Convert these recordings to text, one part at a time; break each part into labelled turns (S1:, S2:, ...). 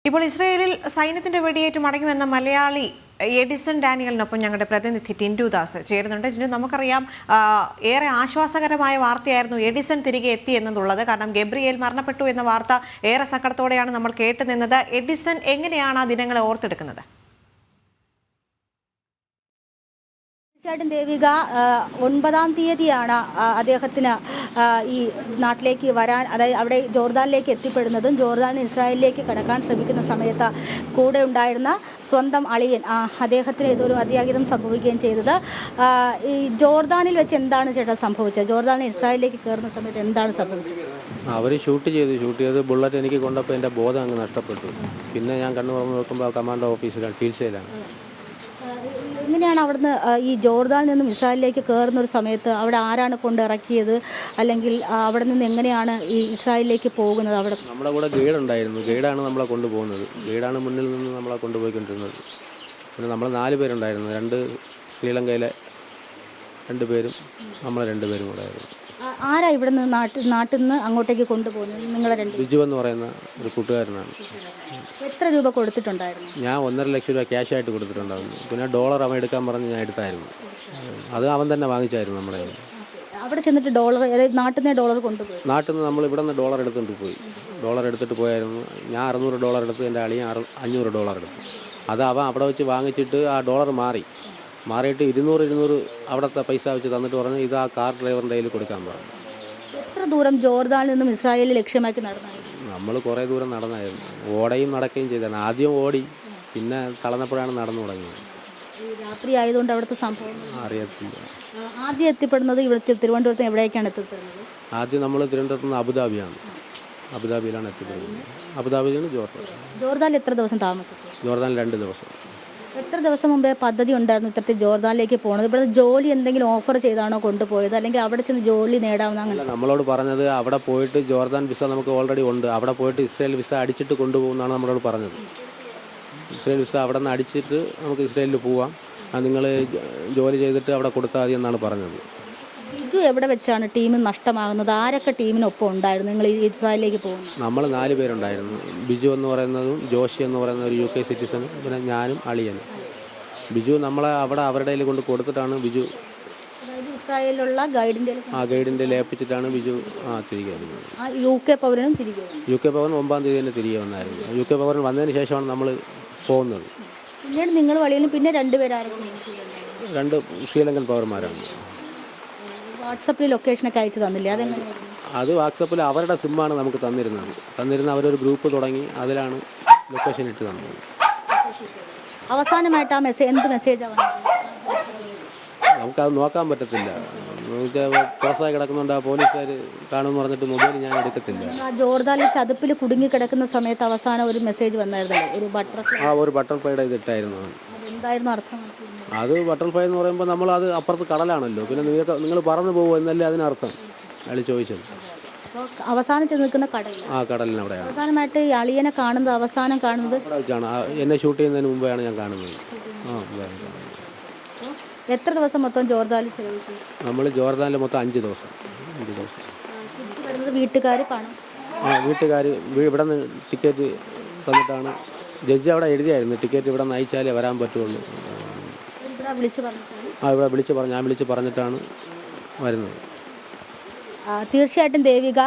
S1: ഇപ്പോൾ ഇസ്രയേലിൽ സൈന്യത്തിന്റെ വെടിയേറ്റ് മടങ്ങുമെന്ന മലയാളി എഡിസൺ ഡാനിയലിനൊപ്പം ഞങ്ങളുടെ പ്രതിനിധി ടിൻഡു ദാസ് ചേരുന്നുണ്ട്. ടിൻഡു, നമുക്കറിയാം ഏറെ ആശ്വാസകരമായ വാർത്തയായിരുന്നു എഡിസൺ തിരികെ എത്തി എന്നുള്ളത്. കാരണം ഗബ്രിയേൽ മരണപ്പെട്ടു എന്ന വാർത്ത ഏറെ സങ്കടത്തോടെയാണ് നമ്മൾ കേട്ടുനിന്നത്. എഡിസൺ എങ്ങനെയാണ് ആ ദിനങ്ങളെ ഓർത്തെടുക്കുന്നത്?
S2: തീർച്ചയായിട്ടും ദേവിക, 9-ാം തീയതിയാണ് അദ്ദേഹത്തിന് ഈ നാട്ടിലേക്ക് വരാൻ, അതായത് അവിടെ ജോർദാനിലേക്ക് എത്തിപ്പെടുന്നതും ജോർദാനിൽ ഇസ്രായേലിലേക്ക് കടക്കാൻ ശ്രമിക്കുന്ന സമയത്ത് കൂടെ ഉണ്ടായിരുന്ന സ്വന്തം അളിയൻ അദ്ദേഹത്തിന് ഇതൊരു അത്യാഹിതം സംഭവിക്കുകയും ചെയ്തത്. ഈ ജോർദാനിൽ വെച്ച് എന്താണ് ചേട്ടാ സംഭവിച്ചത്? ജോർദാനിൽ ഇസ്രായേലിലേക്ക് കയറുന്ന സമയത്ത് എന്താണ് സംഭവിച്ചത്?
S3: അവർ ഷൂട്ട് ചെയ്ത് ബുള്ളറ്റ് എനിക്ക് കൊണ്ടപ്പോൾ എൻ്റെ ബോധം അങ്ങ് നഷ്ടപ്പെട്ടു. പിന്നെ ഞാൻ കണ്ണു തുറന്ന് നോക്കുമ്പോൾ കമാൻഡർ ഓഫീസിലാണ്, ഫീൽഡ്സയിലാണ്.
S2: എങ്ങനെയാണ് അവിടുന്ന് ഈ ജോർദാനിൽ നിന്നും ഇസ്രായേലിലേക്ക് കയറുന്ന ഒരു സമയത്ത് അവിടെ ആരാണ് കൊണ്ടിറക്കിയത്, അല്ലെങ്കിൽ അവിടെ നിന്ന് എങ്ങനെയാണ് ഈ ഇസ്രായേലിലേക്ക് പോകുന്നത്? അവിടെ
S3: നമ്മുടെ കൂടെ ഗൈഡ് ഉണ്ടായിരുന്നു. ഗൈഡാണ് നമ്മളെ കൊണ്ടുപോകുന്നത്. ഗൈഡാണ് മുന്നിൽ നിന്ന് നമ്മളെ കൊണ്ടുപോയിക്കൊണ്ടിരുന്നത്. പിന്നെ നമ്മൾ 4 പേരുണ്ടായിരുന്നു. 2 ശ്രീലങ്കയിലെ 2 പേരും നമ്മൾ 2 പേരും കൂടെ ആയിരുന്നു.
S2: ആരാ ഇവിടെ നിന്ന് നാട്ടിൽ നിന്ന് അങ്ങോട്ടേക്ക് കൊണ്ടുപോകുന്നത്? നിങ്ങളെ 2?
S3: ബിജു എന്ന് പറയുന്ന ഒരു കൂട്ടുകാരനാണ്.
S2: എത്ര രൂപ കൊടുത്തിട്ടുണ്ടായിരുന്നു?
S3: ഞാൻ 1.5 ലക്ഷം രൂപ ക്യാഷ് ആയിട്ട് കൊടുത്തിട്ടുണ്ടായിരുന്നു. പിന്നെ ഡോളർ അവൻ എടുക്കാൻ പറഞ്ഞ് ഞാൻ എടുത്തായിരുന്നു. അത് അവൻ തന്നെ വാങ്ങിച്ചായിരുന്നു നമ്മുടെ.
S2: അവിടെ ചെന്നിട്ട് ഡോളർ, നാട്ടിൽ നിന്ന് ഡോളർ കൊണ്ടുപോയി?
S3: നാട്ടിൽ നിന്ന് നമ്മൾ ഇവിടെ നിന്ന് ഡോളർ എടുത്തിട്ട് പോയി. ഡോളർ എടുത്തിട്ട് പോയായിരുന്നു. ഞാൻ $600 എടുത്ത്, എൻ്റെ അളിയൻ $500 എടുത്തു. അത് അവൻ അവിടെ വെച്ച് വാങ്ങിച്ചിട്ട് ആ ഡോളർ മാറിയിട്ട് 200 അവിടുത്തെ പൈസ വെച്ച് തന്നിട്ട് പറഞ്ഞു ഇത് ആ കാർ ഡ്രൈവറിൻ്റെ കയ്യിൽ കൊടുക്കാൻ പറഞ്ഞു.
S2: എത്ര ദൂരം ജോർദാനിൽ നിന്നും ഇസ്രായേലിൽ ലക്ഷ്യമാക്കി നടന്നായിരുന്നു?
S3: നമ്മൾ കുറേ ദൂരം നടന്നായിരുന്നു. ഓടുകയും നടക്കുകയും ചെയ്താണ്. ആദ്യം ഓടി, പിന്നെ തളർന്നപ്പോഴാണ് നടന്നു തുടങ്ങിയത്.
S2: രാത്രി ആയതുകൊണ്ട് അവിടുത്തെ സംഭവം
S3: അറിയത്തില്ല.
S2: ആദ്യം എത്തിപ്പെടുന്നത് ഇവിടുത്തെ തിരുവനന്തപുരത്ത് എവിടേക്കാണ് എത്തിപ്പെടുന്നത്?
S3: ആദ്യം നമ്മൾ തിരുവനന്തപുരത്ത് നിന്ന് അബുദാബിയിലാണ് എത്തിപ്പെടുന്നത്. അബുദാബിയിലാണ്
S2: ജോർദാനിൽ എത്ര ദിവസം താമസിച്ചു?
S3: ജോർദാനിൽ 2 ദിവസം.
S2: എത്ര ദിവസം മുമ്പേ പദ്ധതി ഉണ്ടായിരുന്നു ഇത്തരത്തിൽ ജോർദാനിലേക്ക് പോകുന്നത്? ഇവിടെ ജോലി എന്തെങ്കിലും ഓഫർ ചെയ്താണോ കൊണ്ടുപോയത്, അല്ലെങ്കിൽ അവിടെ ചെന്ന് ജോലി നേടാവുന്ന? അങ്ങനെ
S3: നമ്മളോട് പറഞ്ഞത് അവിടെ പോയിട്ട് ജോർദാൻ വിസ നമുക്ക് ഓൾറെഡി ഉണ്ട്, അവിടെ പോയിട്ട് ഇസ്രായേൽ വിസ അടിച്ചിട്ട് കൊണ്ടുപോകുമെന്നാണ് നമ്മളോട് പറഞ്ഞത്. ഇസ്രായേൽ വിസ അവിടെ നിന്ന് അടിച്ചിട്ട് നമുക്ക് ഇസ്രായേലിൽ പോവാം, നിങ്ങൾ ജോലി ചെയ്തിട്ട് അവിടെ കൊടുത്താൽ മതി എന്നാണ് പറഞ്ഞത്.
S2: ബിജു എവിടെ വെച്ചാണ് ടീം നഷ്ടമാകുന്നത്? ആരൊക്കെ ടീമിനൊപ്പം ഉണ്ടായിരുന്നു നിങ്ങൾ ഈ ഇസ്രായേലിലേക്ക് പോകുന്നത്?
S3: നമ്മൾ 4 പേരുണ്ടായിരുന്നു. ബിജു എന്ന് പറയുന്നതും ജോഷി എന്ന് പറയുന്ന ഒരു UK സിറ്റിസണും, പിന്നെ ഞാനും അളിയനും. ബിജു നമ്മളെ അവിടെ അവരുടെ കയ്യിൽ കൊണ്ട് കൊടുത്തിട്ടാണ് ബിജു,
S2: ഇസ്രായേലിലുള്ള
S3: ഗൈഡിൻ്റെ ഏൽപ്പിച്ചിട്ടാണ് ബിജു തിരികെ വന്നത്.
S2: UK പൗരനും തിരികെ?
S3: UK പൗരൻ 9-ാം തീയതി തന്നെ തിരികെ വന്നായിരുന്നു. UK പൗരൻ വന്നതിന് ശേഷമാണ് നമ്മൾ പോകുന്നത്.
S2: പിന്നീട് നിങ്ങൾ വഴിയിലും പിന്നെ 2 പേരായിരുന്നു?
S3: 2 ശ്രീലങ്കൻ പൗരന്മാരാണ്.
S2: വാട്സപ്പിൽ ലൊക്കേഷനൊക്കെ അയച്ചു തന്നില്ലേ? അതെങ്ങനെയായിരുന്നു?
S3: അത് വാട്സപ്പിൽ അവരുടെ സിമ്മാണ് നമുക്ക് തന്നിരുന്ന അവരൊരു ഗ്രൂപ്പ് തുടങ്ങി, അതിലാണ് ലൊക്കേഷൻ ഇട്ട് തന്നത്.
S2: അവസാനമായിട്ട് ആ എന്ത് മെസ്സേജാണ്
S3: നമുക്കത് നോക്കാൻ പറ്റത്തില്ല. പുറത്തായി കിടക്കുന്നുണ്ട്. ആ പോലീസുകാർ കാണുമെന്ന് പറഞ്ഞിട്ട് മൊബൈൽ ഞാൻ എടുക്കത്തില്ല.
S2: ജോർദാനിൽ ചതുപ്പിൽ കുടുങ്ങി കിടക്കുന്ന സമയത്ത് അവസാനം ഒരു മെസ്സേജ് വന്നായിരുന്നല്ലോ, ഒരു
S3: ബട്ടർഫ്ലൈയുടെ ഇതിട്ടായിരുന്നു.
S2: എന്തായിരുന്നു അർത്ഥം?
S3: അത് ബട്ടർഫ്ലൈ എന്ന് പറയുമ്പോൾ നമ്മൾ അത് അപ്പുറത്ത് കടലാണല്ലോ, പിന്നെ നിങ്ങൾ പറന്നു പോകുമോ എന്നല്ലേ അതിനർത്ഥം അയാൾ ചോദിച്ചത്.
S2: അവസാനം ചെന്ന് നിൽക്കുന്ന കടലിൽ?
S3: ആ കടലിന് അവിടെയാണ്
S2: അവസാനമായിട്ട് ഈ അളിയനെ കാണുന്നത്, അവസാനം കാണുന്നത്
S3: എന്നെ ഷൂട്ട് ചെയ്യുന്നതിന് മുമ്പാണ് ഞാൻ കാണുന്നത്.
S2: എത്ര ദിവസം മൊത്തം ജോർദാനിൽ ചെലവഴിച്ചു?
S3: നമ്മൾ ജോർദാനിൽ മൊത്തം 5 ദിവസം.
S2: വീട്ടുകാർ പണം?
S3: വീട്ടുകാർ ഇവിടെ നിന്ന് ടിക്കറ്റ് തന്നിട്ടാണ്. ജഡ്ജി അവിടെ എഴുതിയായിരുന്നു ടിക്കറ്റ് ഇവിടെ നിന്ന് അയച്ചാലേ വരാൻ പറ്റുള്ളൂ. ഇവിടെ വിളിച്ച് പറഞ്ഞു, ഞാൻ വിളിച്ച് പറഞ്ഞിട്ടാണ് വരുന്നത്.
S2: തീർച്ചയായിട്ടും ദേവിക,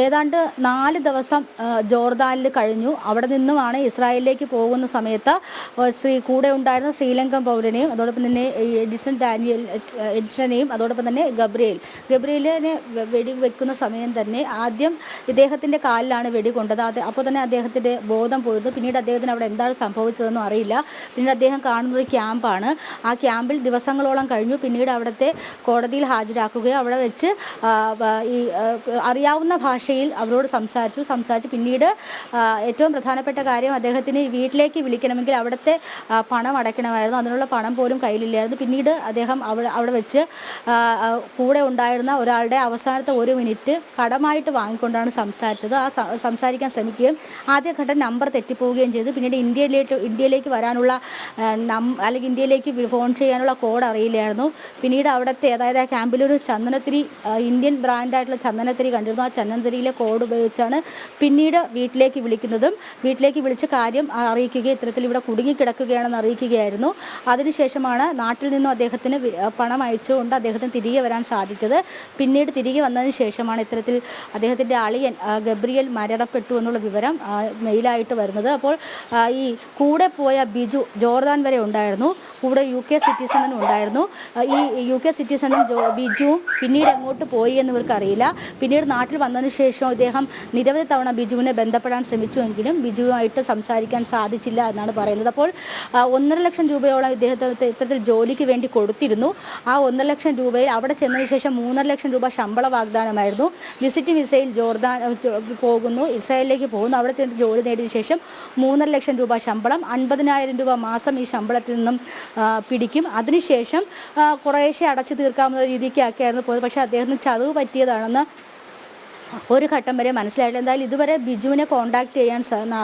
S2: ഏതാണ്ട് 4 ദിവസം ജോർദാനിൽ കഴിഞ്ഞു. അവിടെ നിന്നുമാണ് ഇസ്രായേലിലേക്ക് പോകുന്ന സമയത്ത് കൂടെ ഉണ്ടായിരുന്ന ശ്രീലങ്കൻ പൗരനെയും അതോടൊപ്പം തന്നെ എഡിസനെയും അതോടൊപ്പം തന്നെ ഗബ്രിയേലിനെ വെടിവെക്കുന്ന സമയം തന്നെ ആദ്യം ഇദ്ദേഹത്തിൻ്റെ കാലിലാണ് വെടികൊണ്ടത്. അപ്പോൾ തന്നെ അദ്ദേഹത്തിൻ്റെ ബോധം പോയിരുന്നു. പിന്നീട് അദ്ദേഹത്തിന് അവിടെ എന്താണ് സംഭവിച്ചതെന്നും അറിയില്ല. പിന്നീട് അദ്ദേഹം കാണുന്നത് ക്യാമ്പാണ്. ആ ക്യാമ്പിൽ ദിവസങ്ങളോളം കഴിഞ്ഞു. പിന്നീട് അവിടുത്തെ കോടതിയിൽ ഹാജരാക്കുകയും അവിടെ വെച്ച് ഈ അറിയാവുന്ന ഭാഷയിൽ അവരോട് സംസാരിച്ചു. പിന്നീട് ഏറ്റവും പ്രധാനപ്പെട്ട കാര്യം, അദ്ദേഹത്തിന് വീട്ടിലേക്ക് വിളിക്കണമെങ്കിൽ അവിടുത്തെ പണം അടയ്ക്കണമായിരുന്നു. അതിനുള്ള പണം പോലും കയ്യിലില്ലായിരുന്നു. പിന്നീട് അദ്ദേഹം അവിടെ വെച്ച് കൂടെ ഉണ്ടായിരുന്ന ഒരാളുടെ അവസാനത്തെ 1 മിനിറ്റ് കടമായിട്ട് വാങ്ങിക്കൊണ്ടാണ് സംസാരിച്ചത്. സംസാരിക്കാൻ ശ്രമിക്കുകയും ആദ്യഘട്ടം നമ്പർ തെറ്റിപ്പോവുകയും ചെയ്തു. പിന്നീട് ഇന്ത്യയിലേക്ക് വരാനുള്ള അല്ലെങ്കിൽ ഇന്ത്യയിലേക്ക് ഫോൺ ചെയ്യാനുള്ള കോഡ് അറിയില്ലായിരുന്നു. പിന്നീട് അവിടുത്തെ, അതായത് ആ ക്യാമ്പിലൊരു ചന്ദനത്തിരി ഇന്ത്യൻ ഇന്ത്യൻ ബ്രാൻഡായിട്ടുള്ള ചന്ദനത്തിരി കണ്ടിരുന്നു. ആ ചന്ദനത്തിരിയിലെ കോഡ് ഉപയോഗിച്ചാണ് പിന്നീട് വീട്ടിലേക്ക് വിളിക്കുന്നതും വീട്ടിലേക്ക് വിളിച്ച് കാര്യം അറിയിക്കുകയും ഇത്തരത്തിൽ ഇവിടെ കുടുങ്ങിക്കിടക്കുകയാണെന്ന് അറിയിക്കുകയായിരുന്നു. അതിനുശേഷമാണ് നാട്ടിൽ നിന്നും അദ്ദേഹത്തിന് പണം അയച്ചുകൊണ്ട് അദ്ദേഹത്തിന് തിരികെ വരാൻ സാധിച്ചത്. പിന്നീട് തിരികെ വന്നതിന് ശേഷമാണ് ഇത്തരത്തിൽ അദ്ദേഹത്തിൻ്റെ അളിയൻ ഗബ്രിയേൽ മരണപ്പെട്ടു എന്നുള്ള വിവരം മെയിലായിട്ട് വരുന്നത്. അപ്പോൾ ഈ കൂടെ പോയ ബിജു ജോർദാൻ വരെ ഉണ്ടായിരുന്നു, കൂടെ UK സിറ്റിസണും ഉണ്ടായിരുന്നു. ഈ UK സിറ്റിസണും ബിജുവും പിന്നീട് എങ്ങോട്ട് പോയി എന്ന് ഇവർക്ക് അറിയില്ല. പിന്നീട് നാട്ടിൽ വന്നതിന് ശേഷം ഇദ്ദേഹം നിരവധി തവണ ബിജുവിനെ ബന്ധപ്പെടാൻ ശ്രമിച്ചുവെങ്കിലും ബിജുവുമായിട്ട് സംസാരിക്കാൻ സാധിച്ചില്ല എന്നാണ് പറയുന്നത്. അപ്പോൾ 1.5 ലക്ഷം രൂപയോളം ഇദ്ദേഹത്തെ ഇത്തരത്തിൽ ജോലിക്ക് വേണ്ടി കൊടുത്തിരുന്നു. ആ 1.5 ലക്ഷം രൂപയിൽ അവിടെ ചെന്നതിന് ശേഷം 3.5 ലക്ഷം രൂപ ശമ്പള വാഗ്ദാനമായിരുന്നു. വിസിറ്റ് വിസയിൽ ജോർദാൻ പോകുന്നു, ഇസ്രായേലിലേക്ക് പോകുന്നു. അവിടെ ചെന്ന് ജോലി നേടിയ ശേഷം 3.5 ലക്ഷം രൂപ ശമ്പളം, 50,000 രൂപ മാസം ഈ ശമ്പളത്തിൽ നിന്നും പിടിക്കും. അതിനുശേഷം കുറേശ്ശെ അടച്ചു തീർക്കാവുന്ന രീതിക്കാക്കിയായിരുന്നു പോയത്. പക്ഷേ അദ്ദേഹത്തിന് ചതവ് പറ്റിയതാണെന്ന് ഒരു ഘട്ടം വരെ മനസ്സിലായിട്ടില്ല. എന്തായാലും ഇതുവരെ ബിജുവിനെ കോൺടാക്ട് ചെയ്യാൻ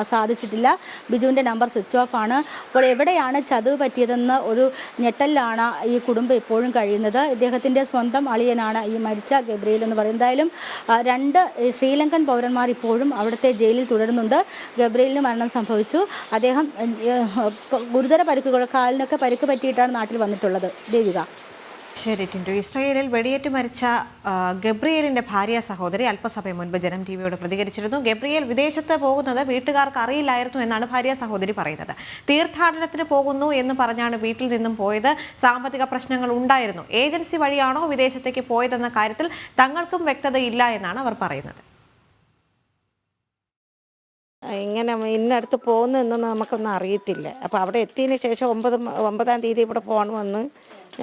S2: സാധിച്ചിട്ടില്ല. ബിജുവിൻ്റെ നമ്പർ സ്വിച്ച് ഓഫ് ആണ്. അപ്പോൾ എവിടെയാണ് ചതവ് പറ്റിയതെന്ന് ഒരു ഞെട്ടലിലാണ് ഈ കുടുംബം ഇപ്പോഴും കഴിയുന്നത്. ഇദ്ദേഹത്തിൻ്റെ സ്വന്തം അളിയനാണ് ഈ മരിച്ച ഗബ്രിയേൽ എന്ന് പറയുന്നത്. എന്തായാലും 2 ശ്രീലങ്കൻ പൗരന്മാർ ഇപ്പോഴും അവിടുത്തെ ജയിലിൽ തുടരുന്നുണ്ട്. ഗബ്രിയേലിന് മരണം സംഭവിച്ചു. അദ്ദേഹം ഗുരുതര പരിക്കുകൾ, കാലിനൊക്കെ പരിക്ക് പറ്റിയിട്ടാണ് നാട്ടിൽ വന്നിട്ടുള്ളത്. ദേവിക.
S1: ശരി ടിൻഡു, ഇസ്രായേലിൽ വെടിയേറ്റ് മരിച്ച ഗബ്രിയേലിന്റെ ഭാര്യ സഹോദരി അല്പസമയം മുൻപ് ജനം ടിവിയോട് പ്രതികരിച്ചിരുന്നു. ഗബ്രിയേൽ വിദേശത്ത് പോകുന്നത് വീട്ടുകാർക്ക് അറിയില്ലായിരുന്നു എന്നാണ് ഭാര്യ സഹോദരി പറയുന്നത്. തീർത്ഥാടനത്തിന് പോകുന്നു എന്ന് പറഞ്ഞാണ് വീട്ടിൽ നിന്നും പോയത്. സാമ്പത്തിക പ്രശ്നങ്ങൾ ഉണ്ടായിരുന്നു. ഏജൻസി വഴിയാണോ വിദേശത്തേക്ക് പോയതെന്ന കാര്യത്തിൽ തങ്ങൾക്കും വ്യക്തതയില്ല എന്നാണ് അവർ പറയുന്നത്.
S4: ഇങ്ങനെ ഇന്നടുത്ത് പോകുന്നു എന്നൊന്നും നമുക്കൊന്നും അറിയത്തില്ല. അപ്പോൾ അവിടെ എത്തിയതിന് ശേഷം 9-ാം തീയതി ഇവിടെ പോകണമെന്ന്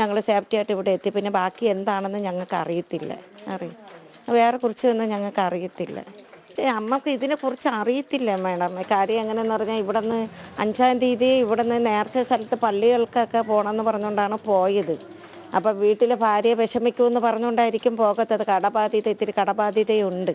S4: ഞങ്ങൾ സേഫ്റ്റി ആയിട്ട് ഇവിടെ എത്തി. പിന്നെ ബാക്കി എന്താണെന്ന് ഞങ്ങൾക്ക് അറിയത്തില്ല. വേറെ കുറിച്ചൊന്നും ഞങ്ങൾക്ക് അറിയത്തില്ല. അമ്മക്ക് ഇതിനെക്കുറിച്ച് അറിയത്തില്ല മാഡം. കാര്യം എങ്ങനെയെന്ന് പറഞ്ഞാൽ ഇവിടെ നിന്ന് 5-ാം തീയതി ഇവിടെ നിന്ന് നേർച്ച സ്ഥലത്ത് പള്ളികൾക്കൊക്കെ പോകണമെന്ന് പറഞ്ഞുകൊണ്ടാണ് പോയത്. അപ്പോൾ വീട്ടിലെ ഭാര്യയെ വിഷമിക്കുമെന്ന് പറഞ്ഞുകൊണ്ടായിരിക്കും പോകത്തത്. ഇത്തിരി കടബാധ്യതയുണ്ട്.